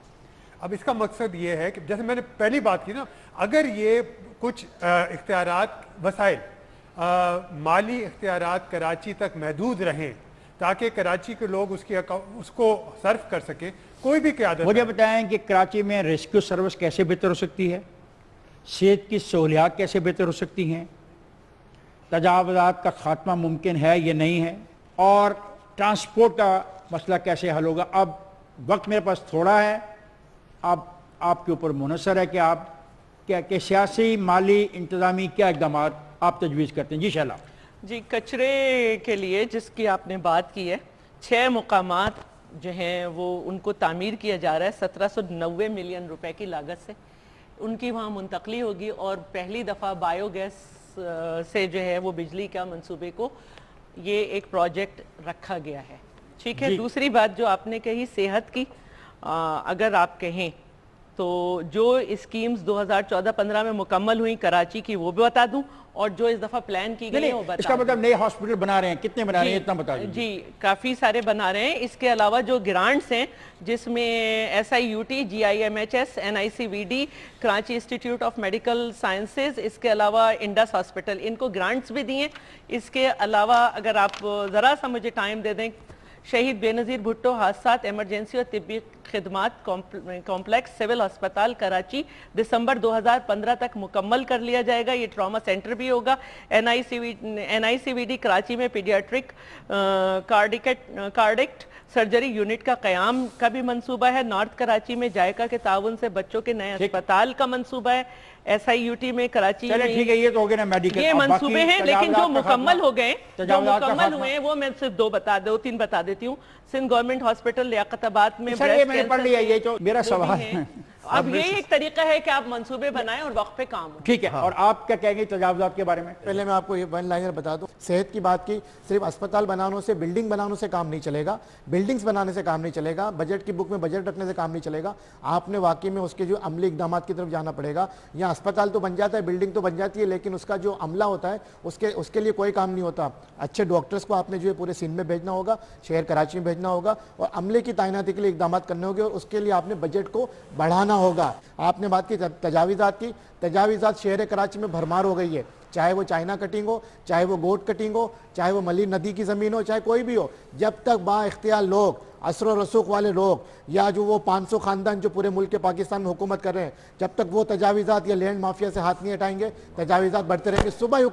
اب اس کا مقصد یہ ہے کہ جیسے میں نے پہلی بات کی نا, اگر یہ کچھ اختیارات, وسائل, مالی اختیارات کراچی تک محدود رہیں تاکہ کراچی کے لوگ اس کو صرف کر سکیں, کوئی بھی قیادت. مجھے بتائیں کہ کراچی میں ریسکیو سروس کیسے بہتر ہو سکتی ہے, صحت کی سہولیات کیسے بہتر ہو سکتی ہیں, تجاوزات کا خاتمہ ممکن ہے یا نہیں ہے, اور ٹرانسپورٹ کا مسئلہ کیسے حل ہوگا. اب وقت میرے پاس تھوڑا ہے, اب آپ کے اوپر منحصر ہے کہ آپ کہ سیاسی, مالی, انتظامی کیا اقدامات آپ تجویز کرتے ہیں. جی شہلا. جی کچرے کے لیے جس کی آپ نے بات کی ہے, 6 مقامات جو ہیں وہ ان کو تعمیر کیا جا رہا ہے 1790 ملین روپے کی لاگت سے. ان کی وہاں منتقلی ہوگی, اور پہلی دفعہ بایو گیس سے جو ہے وہ بجلی کا منصوبے کو یہ ایک پروجیکٹ رکھا گیا ہے. ٹھیک ہے. دوسری بات جو آپ نے کہی صحت کی, اگر آپ کہیں تو جو اسکیمز 2014-15 میں مکمل ہوئی کراچی کی وہ بھی بتا دوں، اور جو اس دفعہ پلان کی گئی ہیں وہ بتا دوں۔ اس کا مطلب نئے ہاسپٹل بنا رہے ہیں، کتنے بنا رہے ہیں اتنا بتا دیجیے۔ جی کافی سارے بنا رہے ہیں۔ اس کے علاوہ جو گرانٹس ہیں جس میں SIUT، GIMHS، NICVD، Karachi institute of medical sciences, اس کے علاوہ انڈس ہاسپٹل، ان کو گرانٹس بھی دیے۔ اس کے علاوہ اگر آپ ذرا سا مجھے ٹائم دے دیں، شہید بے نظیر بھٹو حادثات ایمرجنسی اور طبی خدمات کمپلیکس سول ہسپتال کراچی دسمبر 2015 تک مکمل کر لیا جائے گا، یہ ٹراما سینٹر بھی ہوگا۔ NICVD کراچی میں پیڈیاٹرک کارڈیکٹ سرجری یونٹ کا قیام کا بھی منصوبہ ہے۔ نارتھ کراچی میں جائکا کے تعاون سے بچوں کے نئے اسپتال کا منصوبہ ہے۔ SIUT میں کراچی میں ٹھیک ہے، یہ تو ہو گیا نا میڈیکل، یہ منصوبے ہیں، لیکن جو مکمل ہو گئے ہوئے ہیں وہ میں صرف دو تین بتا دیتی ہوں۔ سندھ گورنمنٹ ہاسپٹل لیاقت آباد میں سر یہ میں نے پڑھ لیا، یہ تو میرا سوال ہے۔ اب یہی ایک طریقہ ہے کہ آپ منصوبے بنائیں اور وقت پہ کام ہو۔ ٹھیک ہے، اور آپ کیا کہیں گے تجاوزات کے بارے میں؟ پہلے میں آپ کو یہ ون لائنر بتا دوں، صحت کی بات کی، صرف اسپتال بنانے سے، بلڈنگ بنانے سے کام نہیں چلے گا، بلڈنگز بنانے سے کام نہیں چلے گا، بجٹ کی بک میں بجٹ رکھنے سے کام نہیں چلے گا، آپ نے واقعی میں اس کے جو عملی اقدامات کی طرف جانا پڑے گا۔ یہاں اسپتال تو بن جاتا ہے، بلڈنگ تو بن جاتی ہے، لیکن اس کا جو عملہ ہوتا ہے اس کے لیے کوئی کام نہیں ہوتا۔ اچھے ڈاکٹرز کو آپ نے جو ہے پورے سندھ میں بھیجنا ہوگا، شہر کراچی میں بھیجنا ہوگا، اور عملے کی تعیناتی کے لیے اقدامات کرنے ہوگے، اور اس کے لیے آپ نے بجٹ کو بڑھانا ہوگا۔ آپ نے بات کی تجاویزات کی، تجاویزات شہر کراچی میں بھرمار ہو گئی ہے، چاہے وہ چائنا کٹنگ ہو، چاہے وہ گوٹ کٹنگ ہو، چاہے وہ ملی ندی کی زمین ہو، چاہے کوئی بھی ہو، جب تک با اختیار لوگ، اثر و رسوخ والے لوگ، یا جو وہ 500 خاندان جو پورے ملک کے پاکستان میں حکومت کر رہے ہیں، جب تک وہ تجاویزات یا لینڈ مافیا سے ہاتھ نہیں ہٹائیں گے، تجاویزات بڑھتے رہیں گے۔ صوبائی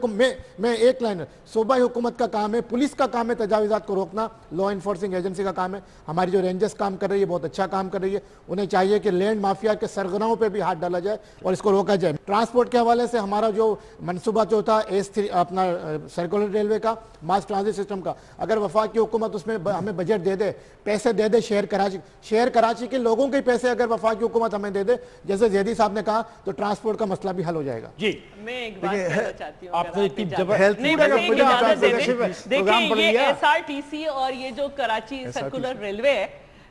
میں ایک لائنر، صوبائی حکومت کا کام ہے، پولیس کا کام ہے تجاویزات کو روکنا، لا انفورسنگ ایجنسی کا کام ہے۔ ہماری جو رینجرز کام کر رہی ہے بہت اچھا کام کر رہی ہے، انہیں چاہیے کہ لینڈ مافیا کے سرغنوں پہ بھی ہاتھ ڈالا جائے اور اس کو روکا جائے۔ ٹرانسپورٹ کے حوالے سے ہمارا جو منصوبہ جو تھا S3 اپنا سرکولر ریلوے کا، ماس ٹرانزٹ سسٹم کا، اگر وفاقی حکومت اس میں ہمیں بجٹ دے دے، پیسے دے دے، شہر کراچی کے لوگوں کے پیسے اگر وفاقی حکومت ہمیں دے دے، جیسے زیدی صاحب نے کہا، تو ٹرانسپورٹ کا مسئلہ بھی حل ہو جائے گا۔ جی میں ایک بات کہنا چاہتی ہوں، آپ دیکھیں یہ SRTC اور یہ جو کراچی سرکولر ریلوے ہے،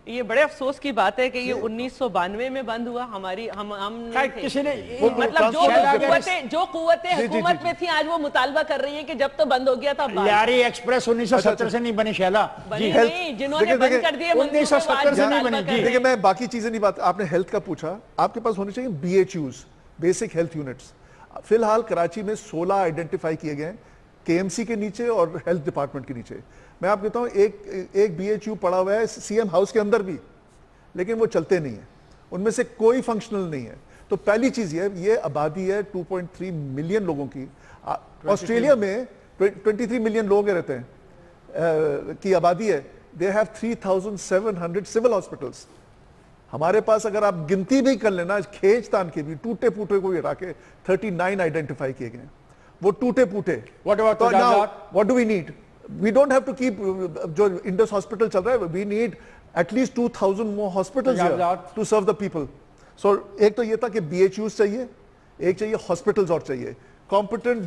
یہ بڑے افسوس کی بات ہے کہ یہ 1992 میں بند ہوا۔ مطلب جو قوتیں حکومت میں تھیں آج وہ مطالبہ کر رہی ہیں کہ جب تو بند ہو گیا تھا۔ لیاری ایکسپریس 1970 سے نہیں بنی شیلا، جنہوں نے بند کر دیے 1970 سے نہیں بنی۔ دیکھیں میں باقی چیزیں نہیں بات، آپ نے ہیلتھ کا پوچھا، آپ کے پاس ہونے چاہیے BHUs، بیسک ہیلتھ یونٹس۔ فی الحال کراچی میں 16 آئیڈینٹیفائی کیے گئے ہیں KMC کے نیچے اور ہیلتھ ڈپارٹمنٹ کے نیچے۔ میں آپ کہتا ہوں ایک BHU پڑا ہوا ہے CM ہاؤس کے اندر بھی، لیکن وہ چلتے نہیں ہیں، ان میں سے کوئی فنکشنل نہیں ہے۔ تو پہلی چیز یہ آبادی ہے 2.3 ملین لوگوں کی۔ آسٹریلیا میں 23 ملین لوگ رہتے ہیں کی آبادی ہے، they have 3700 سول ہاسپٹلس۔ ہمارے پاس اگر آپ گنتی بھی کر لینا کھیچ تان کے بھی ٹوٹے پوٹے کو ہٹا کے 39 آئیڈینٹیفائی کیے گئے، وہ ٹوٹے پوٹے۔ What do we need? We don't have to keep جو انڈس ہاسپٹل چل رہا ہے، we need at least 2000 more hospitals here to serve the people. So ایک تو یہ تھا کہ BHUs چاہیے، ایک چاہیے ہاسپٹلز اور چاہیے، کمپیٹنٹ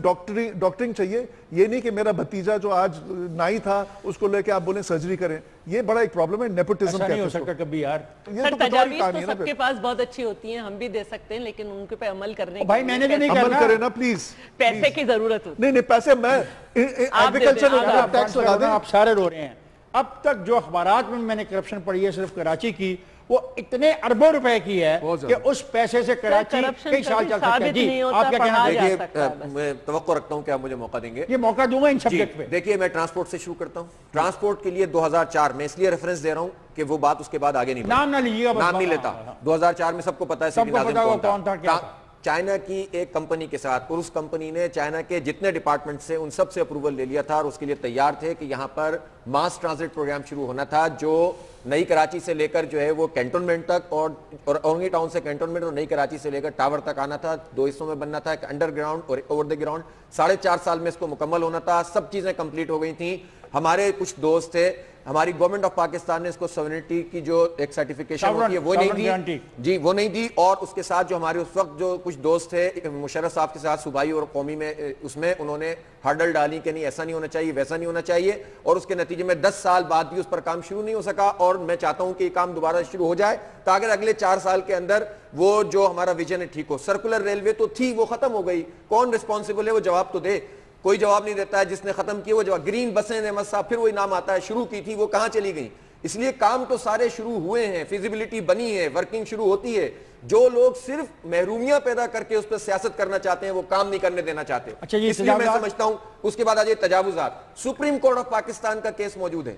ڈاکٹرنگ چاہیے۔ یہ نہیں کہ میرا بھتیجا جو آج نائی تھا اس کو لے کے آپ بولیں سرجری کریں، یہ بڑا ایک پرابلم ہے، نیپوٹزم ایسا نہیں ہو سکتا کبھی یار۔ سر تجاویز تو سب کے پاس بہت اچھی ہوتی ہیں، ہم بھی دے سکتے ہیں، لیکن ان کے پہ عمل کرنے بھائی میں نے تو نہیں عمل کرے نا پلیز، پیسے کی ضرورت ہوتی ہے۔ نہیں پیسے میں ایگریکلچر ٹیکس لگا دیں۔ آپ سارے رو رہے ہیں۔ اب تک جو اخبارات میں نے کرپشن پڑھی ہے صرف کراچی کی، وہ اتنے اربوں روپے کی ہے کہ اس پیسے سے کراچی کئی سال چل سکتا ہے۔ جی آپ کیا کہنا دیکھیے میں توقع رکھتا ہوں کہ آپ مجھے موقع دیں گے، یہ موقع دوں گا ان سبجیکٹ پہ۔ دیکھیے میں ٹرانسپورٹ سے شروع کرتا ہوں۔ ٹرانسپورٹ کے لیے 2004 میں اس لیے ریفرنس دے رہا ہوں کہ وہ بات اس کے بعد آگے نہیں بڑھتی، نام نہ لیجیے گا، نام نہیں لیتا۔ 2004 میں سب کو پتا ہے سیدی ناظم کون تھا، چائنا کی ایک کمپنی کے ساتھ، اور اس کمپنی نے چائنا کے جتنے ڈپارٹمنٹ سے ان سب سے اپروول لے لیا تھا، اور اس کے لیے تیار تھے کہ یہاں پر ماس ٹرانزٹ پروگرام شروع ہونا تھا، جو نئی کراچی سے لے کر جو ہے وہ کینٹونمنٹ تک، اور اورنگی ٹاؤن سے کینٹونمنٹ، اور نئی کراچی سے لے کر ٹاور تک آنا تھا۔ 2 حصوں میں بننا تھا، ایک انڈر گراؤنڈ اور اوور دی گراؤنڈ۔ 4.5 سال میں اس کو مکمل ہونا تھا، سب چیزیں کمپلیٹ ہو گئی تھیں۔ ہمارے کچھ دوست تھے, ہماری گورنمنٹ آف پاکستان نے اس کو سوورنٹی کی جو ایک سرٹیفکیشن ہوتی ہے وہ نہیں دی جی, وہ نہیں دی. اور اس کے ساتھ جو ہمارے اس وقت جو کچھ دوست تھے مشرف صاحب کے ساتھ صوبائی اور قومی میں, اس میں انہوں نے ہرڈل ڈالی کہ نہیں ایسا نہیں ہونا چاہیے, ویسا نہیں ہونا چاہیے, اور اس کے نتیجے میں 10 سال بعد بھی اس پر کام شروع نہیں ہو سکا. اور میں چاہتا ہوں کہ یہ کام دوبارہ شروع ہو جائے تاکہ اگلے 4 سال کے اندر وہ جو ہمارا ویژن ہے ٹھیک ہو. سرکولر ریلوے تو تھی, وہ ختم ہو گئی, کون رسپانسبل ہے وہ جواب تو دے. کوئی جواب نہیں دیتا ہے. جس نے ختم کی وہ جواب. گرین بسیں احمد صاحب پھر وہی نام آتا ہے, شروع کی تھی وہ کہاں چلی گئیں. اس لیے کام تو سارے شروع ہوئے ہیں, فیزیبلٹی بنی ہے, ورکنگ شروع ہوتی ہے. جو لوگ صرف محرومیاں پیدا کر کے اس پہ سیاست کرنا چاہتے ہیں وہ کام نہیں کرنے دینا چاہتے. اچھا جی, اس لیے میں سمجھتا ہوں. اس کے بعد آج تجاوزات, سپریم کورٹ آف پاکستان کا کیس موجود ہے.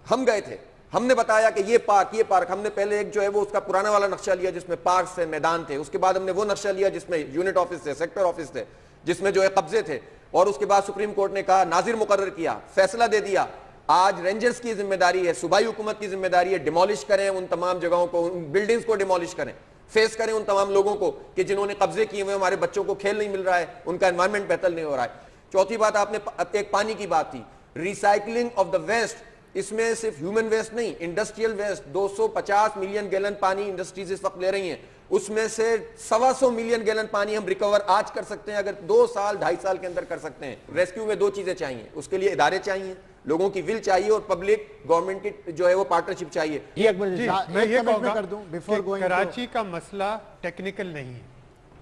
ہم گئے تھے, ہم نے بتایا کہ یہ پارک ہم نے پہلے ایک جو ہے وہ اس کا پرانا والا نقشہ لیا جس میں پارکس تھے, میدان تھے. اس کے بعد ہم نے وہ نقشہ لیا جس میں یونٹ آفس تھے, سیکٹر آفس تھے, جس میں جو ہے قبضے تھے. اور اس کے بعد سپریم کورٹ نے کہا, ناظر مقرر کیا, فیصلہ دے دیا. آج رینجرز کی ذمہ داری ہے, صوبائی حکومت کی ذمہ داری ہے, ڈیمولش کریں ان تمام جگہوں کو, ان بلڈنگز کو ڈیمولش کریں. فیس کریں ان تمام لوگوں کو کہ جنہوں نے قبضے کیے ہوئے, ہمارے بچوں کو کھیل نہیں مل رہا ہے, ان کا انوائرمنٹ بہتر نہیں ہو رہا ہے. چوتھی بات آپ نے ایک پانی کی بات تھی, ریسائکلنگ آف دا ویسٹ. اس میں صرف ہیومن ویسٹ نہیں, انڈسٹریل ویسٹ. 250 ملین گیلن پانی انڈسٹریز اس وقت لے رہی ہیں, اس میں سے 125 ملین گیلن پانی ہم ریکور آج کر سکتے ہیں, اگر 2 سال 2.5 سال کے اندر کر سکتے ہیں. ریسکیو میں 2 چیزیں چاہیے, اس کے لیے ادارے چاہیے, لوگوں کی ول چاہیے, اور پبلک گورنمنٹ کی جو ہے وہ پارٹنرشپ چاہیے. میں یہ کہوں گا کہ کراچی کا مسئلہ ٹیکنیکل نہیں ہے,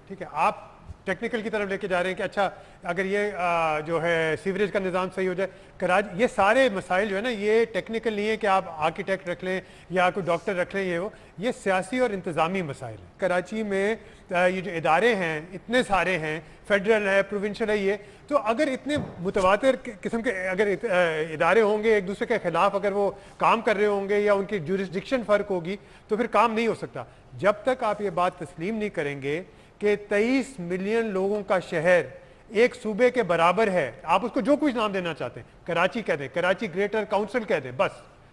ٹھیک ہے. آپ ٹیکنیکل کی طرف لے کے جا رہے ہیں کہ اچھا اگر یہ جو ہے سیوریج کا نظام صحیح ہو جائے. کراچی یہ سارے مسائل جو ہے نا, یہ ٹیکنیکل نہیں ہے کہ آپ آرکیٹیکٹ رکھ لیں یا کوئی ڈاکٹر رکھ لیں, یہ سیاسی اور انتظامی مسائل ہیں. کراچی میں یہ جو ادارے ہیں اتنے سارے ہیں, فیڈرل ہے, پروونشل ہے, یہ تو اگر اتنے متواتر قسم کے اگر ادارے ہوں گے ایک دوسرے کے خلاف, اگر وہ کام کر رہے ہوں گے یا ان کی جورسڈکشن فرق ہوگی, تو پھر کام نہیں ہو سکتا. جب تک آپ یہ بات تسلیم نہیں کریں گے کہ 23 ملین لوگوں کا شہر ایک صوبے کے برابر ہے, آپ اس کو جو کچھ نام دینا چاہتے ہیں, کراچی کہہ دیں, کراچی گریٹر کاؤنسل کہہ دیں, بس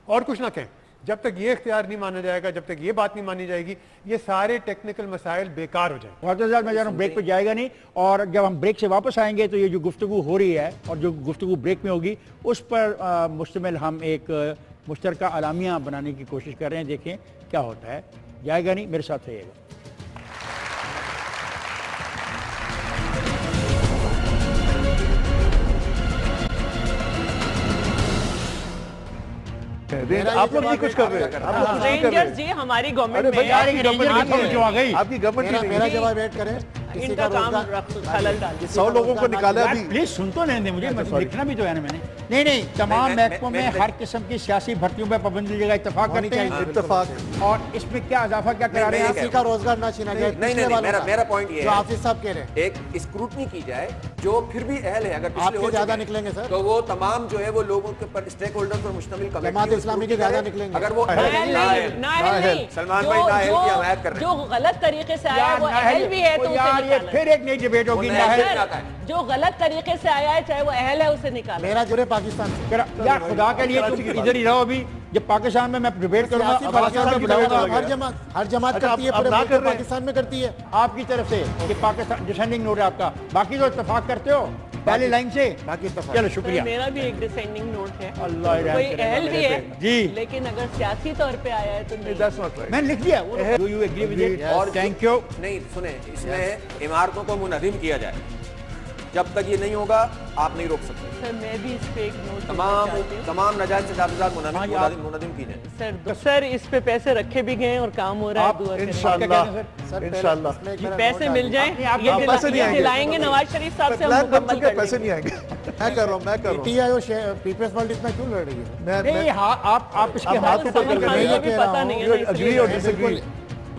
اور کچھ نہ کہیں. جب تک یہ اختیار نہیں مانا جائے گا, جب تک یہ بات نہیں مانی جائے گی, یہ سارے ٹیکنیکل مسائل بیکار ہو جائیں گے. میں جا رہا ہوں بریک پہ جائے گا نہیں, اور جب ہم بریک سے واپس آئیں گے تو یہ جو گفتگو ہو رہی ہے اور جو گفتگو بریک میں ہوگی اس پر مشتمل ہم ایک مشترکہ اعلامیہ بنانے کی کوشش کر رہے ہیں. دیکھیں کیا ہوتا ہے. جائے گا نہیں, میرے ساتھ رہیے گا. آپ لوگ نہیں کچھ کر رہے ہیں. رینجرز جی ہماری گورنمنٹ میں آپ کی گورنمنٹ میرا جواب ویٹ کریں. ان کا کام خلل ڈال 100 لوگوں کو نکالا ابھی. پلیز سن تو لینے دیں مجھے, لکھنا بھی تو ہے نا میں نے. نہیں, تمام محکموں میں ہر قسم کی سیاسی بھرتیوں پہ پابندی جگہ اتفاق کرتے ہیں. اتفاق. اور اس میں کیا اضافہ کیا کرا رہے ہیں, کسی کا روزگار نہ چھینا جائے. نہیں, میرا پوائنٹ یہ ہے, حافظ صاحب کہہ رہے ہیں ایک اسکروٹنی کی جائے جو پھر بھی اہل ہے. اگر آپ کے زیادہ نکلیں گے سر, تو وہ تمام جو ہے وہ لوگوں کے پر اسٹیک ہولڈر پر مشتمل جماعت اسلامی کے زیادہ نکلیں گے. اگر وہ سلمان بھائی نااہل کی حمایت کر رہے ہیں, جو غلط طریقے سے آیا وہ اہل بھی ہے تو یار یہ پھر ایک نئی ڈیبیٹ ہوگی. جو غلط طریقے سے آیا ہے چاہے وہ اہل ہے اسے نکالا. میرا جرے پاکستان سے یار خدا کے لیے تم ادھر ہی رہو. ابھی جب پاکستان میں ڈیبیٹ کروں گا, ہر جماعت کرتی ہے, پورے پاکستان میں کرتی ہے آپ کی طرف سے کہ پاکستان ڈسینڈنگ نوٹ ہے آپ کا, باقی تو اتفاق کرتے ہو پہلی لائن سے. باقی اتفاق. چلو شکریہ. میرا بھی ایک ڈسینڈنگ نوٹ ہے, اللہ کوئی اہل بھی ہے جی, لیکن اگر سیاسی طور پہ آیا ہے تو میں نے لکھ دیا. Do you agree with it? اور thank you. نہیں سنیں, اس میں عمارتوں کو منہدم کیا جائے, جب تک یہ نہیں ہوگا آپ نہیں روک سکتے. سر میں بھی اس پہ ایک نوٹ تمام ناجائز تجاوزات منہدم کی جائیں. سر اس پہ پیسے رکھے بھی گئے اور کام ہو رہا ہے. دعا کریں انشاءاللہ پیسے مل جائیں. یہ دلائیں گے نواز شریف صاحب سے, ہم مکمل کر پیسے نہیں آئیں گے. میں کر رہا ہوں پی آئی او پیپلز پارٹی اتنا کیوں لڑ رہی ہے. نہیں آپ اس کے ہاتھ پتہ نہیں ہے.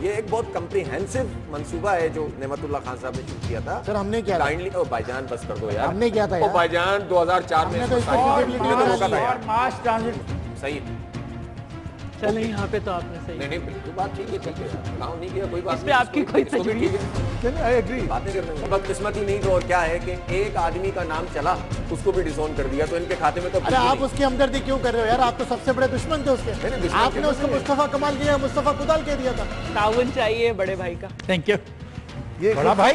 یہ ایک بہت کمپریہنسو منصوبہ ہے جو نعمت اللہ خان صاحب نے شروع کیا تھا. سر ہم نے کیا کائنڈلی بھائی جان بس کر دو یار. ہم نے کیا تھا بھائی جان 2004 میں ماس ٹرانزٹ صحیح. چلیں یہاں پہ تو آپ نے صحیح نہیں بالکل بات ٹھیک ہے, ٹھیک ہے, کام نہیں کیا کوئی بات اس پہ آپ کی کوئی تجویز باتیں کرنے میں بدقسمتی نہیں. تو اور کیا ہے کہ ایک آدمی کا نام چلا اس کو بھی ڈسون کر دیا, تو ان کے کھاتے میں تو. ارے آپ اس کی ہمدردی کیوں کر رہے ہو یار, آپ تو سب سے بڑے دشمن تھے اس کے. آپ نے اس کو مصطفیٰ کمال کیا, مصطفیٰ کدال کہہ دیا تھا. تعاون چاہیے بڑے بھائی کا. Thank you. یہ بڑا بھائی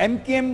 MKM